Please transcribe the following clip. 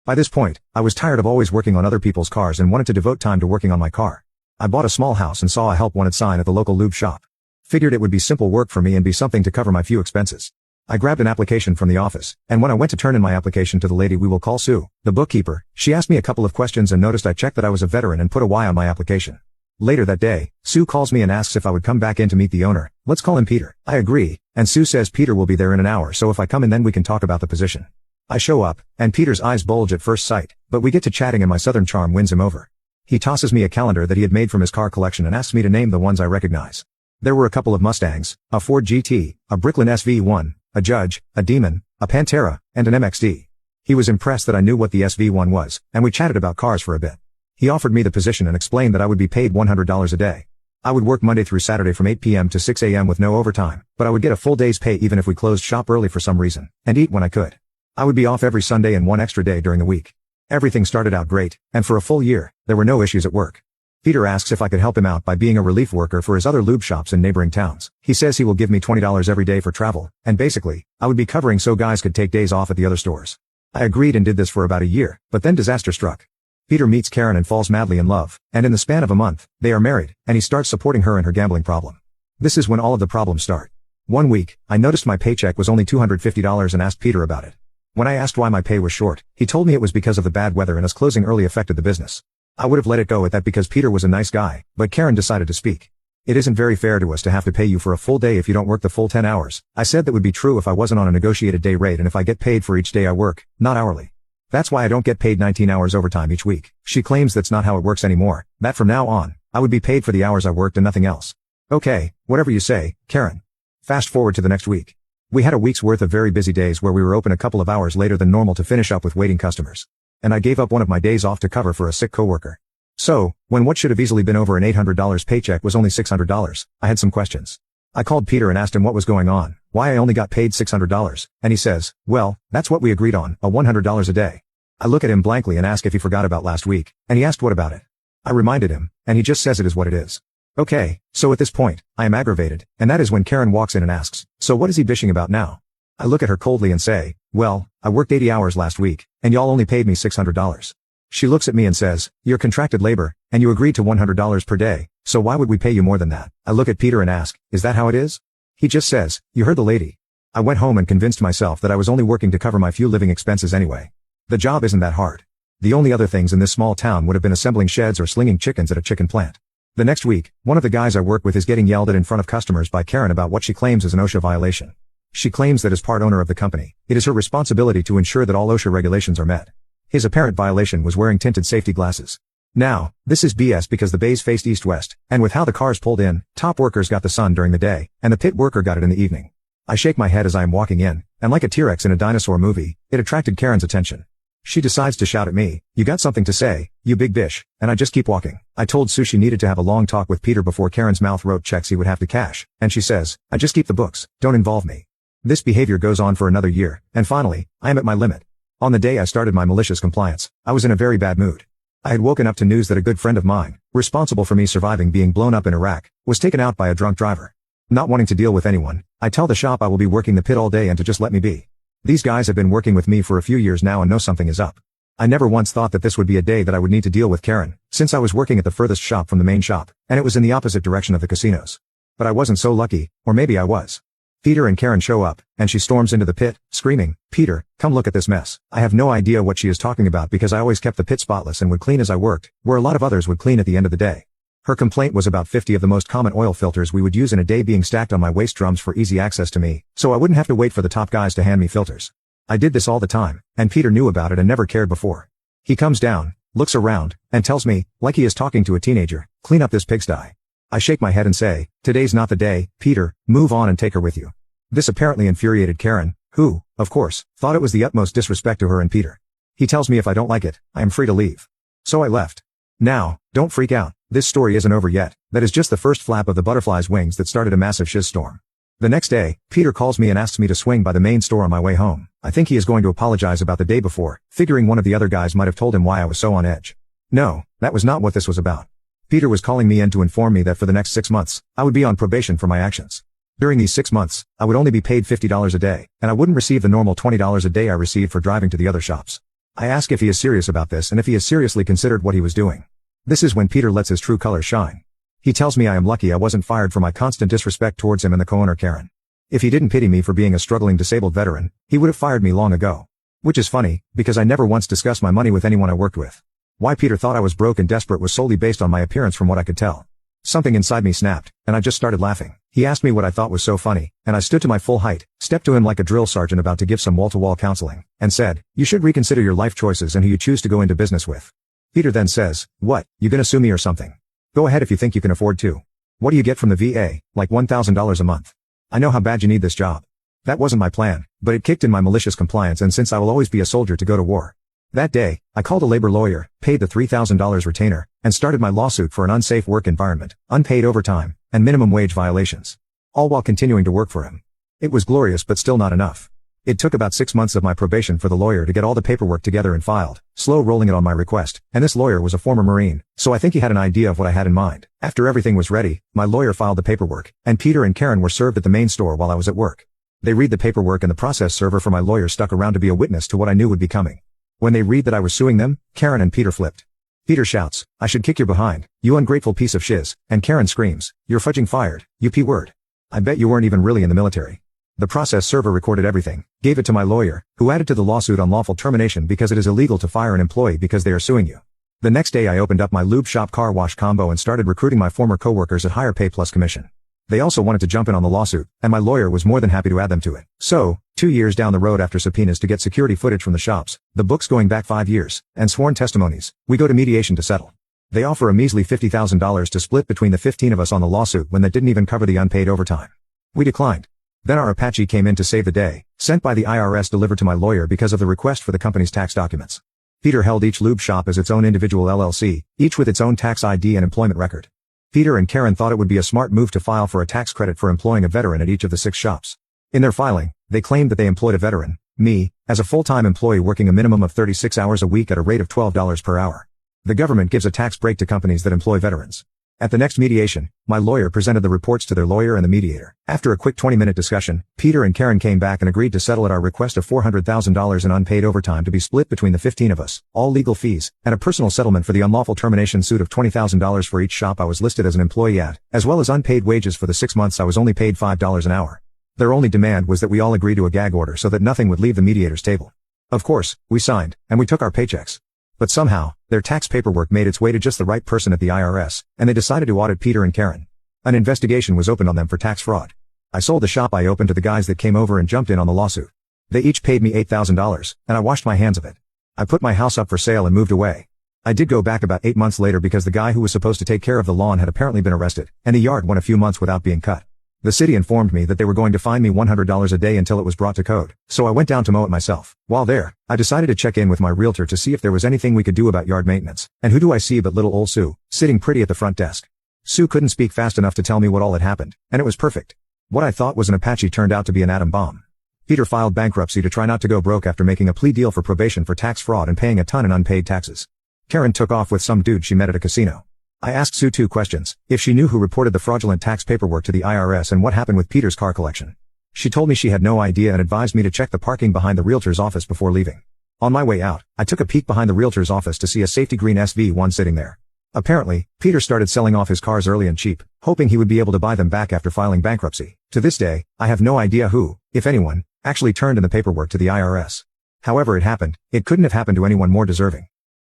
By this point, I was tired of always working on other people's cars and wanted to devote time to working on my car. I bought a small house and saw a help wanted sign at the local lube shop. Figured it would be simple work for me and be something to cover my few expenses. I grabbed an application from the office, and when I went to turn in my application to the lady we will call Sue, the bookkeeper, she asked me a couple of questions and noticed I checked that I was a veteran and put a Y on my application. Later that day, Sue calls me and asks if I would come back in to meet the owner. Let's call him Peter. I agree, and Sue says Peter will be there in an hour, so if I come in then we can talk about the position. I show up, and Peter's eyes bulge at first sight, but we get to chatting and my southern charm wins him over. He tosses me a calendar that he had made from his car collection and asks me to name the ones I recognize. There were a couple of Mustangs, a Ford GT, a Bricklin SV1, a Judge, a Demon, a Pantera, and an MXD. He was impressed that I knew what the SV1 was, and we chatted about cars for a bit. He offered me the position and explained that I would be paid $100 a day. I would work Monday through Saturday from 8 p.m. to 6 a.m. with no overtime, but I would get a full day's pay even if we closed shop early for some reason, and eat when I could. I would be off every Sunday and one extra day during the week. Everything started out great, and for a full year, there were no issues at work. Peter asks if I could help him out by being a relief worker for his other lube shops in neighboring towns. He says he will give me $20 every day for travel, and basically, I would be covering so guys could take days off at the other stores. I agreed and did this for about a year, but then disaster struck. Peter meets Karen and falls madly in love, and in the span of a month, they are married, and he starts supporting her in her gambling problem. This is when all of the problems start. One week, I noticed my paycheck was only $250 and asked Peter about it. When I asked why my pay was short, he told me it was because of the bad weather and us closing early affected the business. I would have let it go at that because Peter was a nice guy, but Karen decided to speak. It isn't very fair to us to have to pay you for a full day if you don't work the full 10 hours. I said that would be true if I wasn't on a negotiated day rate and if I get paid for each day I work, not hourly. That's why I don't get paid 19 hours overtime each week. She claims that's not how it works anymore, that from now on, I would be paid for the hours I worked and nothing else. Okay, whatever you say, Karen. Fast forward to the next week. We had a week's worth of very busy days where we were open a couple of hours later than normal to finish up with waiting customers. And I gave up one of my days off to cover for a sick coworker. So, when what should have easily been over an $800 paycheck was only $600, I had some questions. I called Peter and asked him what was going on, why I only got paid $600, and he says, well, that's what we agreed on, a $100 a day. I look at him blankly and ask if he forgot about last week, and he asked what about it. I reminded him, and he just says it is what it is. Okay, so at this point, I am aggravated, and that is when Karen walks in and asks, so what is he bitching about now? I look at her coldly and say, well, I worked 80 hours last week, and y'all only paid me $600. She looks at me and says, you're contracted labor, and you agreed to $100 per day, so why would we pay you more than that? I look at Peter and ask, is that how it is? He just says, you heard the lady. I went home and convinced myself that I was only working to cover my few living expenses anyway. The job isn't that hard. The only other things in this small town would have been assembling sheds or slinging chickens at a chicken plant. The next week, one of the guys I work with is getting yelled at in front of customers by Karen about what she claims is an OSHA violation. She claims that as part owner of the company, it is her responsibility to ensure that all OSHA regulations are met. His apparent violation was wearing tinted safety glasses. Now, this is BS because the bays faced east-west, and with how the cars pulled in, top workers got the sun during the day, and the pit worker got it in the evening. I shake my head as I am walking in, and like a T-Rex in a dinosaur movie, it attracted Karen's attention. She decides to shout at me, you got something to say, you big bish, and I just keep walking. I told Sue she needed to have a long talk with Peter before Karen's mouth wrote checks he would have to cash, and she says, I just keep the books, don't involve me. This behavior goes on for another year, and finally, I am at my limit. On the day I started my malicious compliance, I was in a very bad mood. I had woken up to news that a good friend of mine, responsible for me surviving being blown up in Iraq, was taken out by a drunk driver. Not wanting to deal with anyone, I tell the shop I will be working the pit all day and to just let me be. These guys have been working with me for a few years now and know something is up. I never once thought that this would be a day that I would need to deal with Karen, since I was working at the furthest shop from the main shop, and it was in the opposite direction of the casinos. But I wasn't so lucky, or maybe I was. Peter and Karen show up, and she storms into the pit, screaming, Peter, come look at this mess. I have no idea what she is talking about because I always kept the pit spotless and would clean as I worked, where a lot of others would clean at the end of the day. Her complaint was about 50 of the most common oil filters we would use in a day being stacked on my waste drums for easy access to me, so I wouldn't have to wait for the top guys to hand me filters. I did this all the time, and Peter knew about it and never cared before. He comes down, looks around, and tells me, like he is talking to a teenager, clean up this pigsty. I shake my head and say, today's not the day, Peter, move on and take her with you. This apparently infuriated Karen, who, of course, thought it was the utmost disrespect to her and Peter. He tells me if I don't like it, I am free to leave. So I left. Now, don't freak out, this story isn't over yet, that is just the first flap of the butterfly's wings that started a massive shitstorm. The next day, Peter calls me and asks me to swing by the main store on my way home. I think he is going to apologize about the day before, figuring one of the other guys might have told him why I was so on edge. No, that was not what this was about. Peter was calling me in to inform me that for the next 6 months, I would be on probation for my actions. During these 6 months, I would only be paid $50 a day, and I wouldn't receive the normal $20 a day I received for driving to the other shops. I ask if he is serious about this and if he has seriously considered what he was doing. This is when Peter lets his true colors shine. He tells me I am lucky I wasn't fired for my constant disrespect towards him and the co-owner Karen. If he didn't pity me for being a struggling disabled veteran, he would have fired me long ago. Which is funny, because I never once discussed my money with anyone I worked with. Why Peter thought I was broke and desperate was solely based on my appearance from what I could tell. Something inside me snapped, and I just started laughing. He asked me what I thought was so funny, and I stood to my full height, stepped to him like a drill sergeant about to give some wall-to-wall counseling, and said, "You should reconsider your life choices and who you choose to go into business with." Peter then says, "What, you gonna sue me or something? Go ahead if you think you can afford to. What do you get from the VA, like $1,000 a month? I know how bad you need this job." That wasn't my plan, but it kicked in my malicious compliance, and since I will always be a soldier to go to war. That day, I called a labor lawyer, paid the $3,000 retainer, and started my lawsuit for an unsafe work environment, unpaid overtime, and minimum wage violations. All while continuing to work for him. It was glorious but still not enough. It took about 6 months of my probation for the lawyer to get all the paperwork together and filed, slow rolling it on my request, and this lawyer was a former Marine, so I think he had an idea of what I had in mind. After everything was ready, my lawyer filed the paperwork, and Peter and Karen were served at the main store while I was at work. They read the paperwork and the process server for my lawyer stuck around to be a witness to what I knew would be coming. When they read that I was suing them, Karen and Peter flipped. Peter shouts, "I should kick your behind, you ungrateful piece of shiz," and Karen screams, "You're fudging fired, you P-word. I bet you weren't even really in the military." The process server recorded everything, gave it to my lawyer, who added to the lawsuit unlawful termination because it is illegal to fire an employee because they are suing you. The next day I opened up my lube shop car wash combo and started recruiting my former coworkers at higher pay plus commission. They also wanted to jump in on the lawsuit, and my lawyer was more than happy to add them to it. So, 2 years down the road after subpoenas to get security footage from the shops, the books going back 5 years, and sworn testimonies, we go to mediation to settle. They offer a measly $50,000 to split between the 15 of us on the lawsuit when that didn't even cover the unpaid overtime. We declined. Then our Apache came in to save the day, sent by the IRS delivered to my lawyer because of the request for the company's tax documents. Peter held each lube shop as its own individual LLC, each with its own tax ID and employment record. Peter and Karen thought it would be a smart move to file for a tax credit for employing a veteran at each of the 6 shops. In their filing, they claimed that they employed a veteran, me, as a full-time employee working a minimum of 36 hours a week at a rate of $12 per hour. The government gives a tax break to companies that employ veterans. At the next mediation, my lawyer presented the reports to their lawyer and the mediator. After a quick 20-minute discussion, Peter and Karen came back and agreed to settle at our request of $400,000 in unpaid overtime to be split between the 15 of us, all legal fees, and a personal settlement for the unlawful termination suit of $20,000 for each shop I was listed as an employee at, as well as unpaid wages for the 6 months I was only paid $5 an hour. Their only demand was that we all agree to a gag order so that nothing would leave the mediator's table. Of course, we signed, and we took our paychecks. But somehow, their tax paperwork made its way to just the right person at the IRS, and they decided to audit Peter and Karen. An investigation was opened on them for tax fraud. I sold the shop I opened to the guys that came over and jumped in on the lawsuit. They each paid me $8,000, and I washed my hands of it. I put my house up for sale and moved away. I did go back about 8 months later because the guy who was supposed to take care of the lawn had apparently been arrested, and the yard went a few months without being cut. The city informed me that they were going to fine me $100 a day until it was brought to code, so I went down to mow it myself. While there, I decided to check in with my realtor to see if there was anything we could do about yard maintenance. And who do I see but little old Sue, sitting pretty at the front desk. Sue couldn't speak fast enough to tell me what all had happened, and it was perfect. What I thought was an Apache turned out to be an atom bomb. Peter filed bankruptcy to try not to go broke after making a plea deal for probation for tax fraud and paying a ton in unpaid taxes. Karen took off with some dude she met at a casino. I asked Sue 2 questions, if she knew who reported the fraudulent tax paperwork to the IRS and what happened with Peter's car collection. She told me she had no idea and advised me to check the parking behind the realtor's office before leaving. On my way out, I took a peek behind the realtor's office to see a safety green SV1 sitting there. Apparently, Peter started selling off his cars early and cheap, hoping he would be able to buy them back after filing bankruptcy. To this day, I have no idea who, if anyone, actually turned in the paperwork to the IRS. However it happened, it couldn't have happened to anyone more deserving.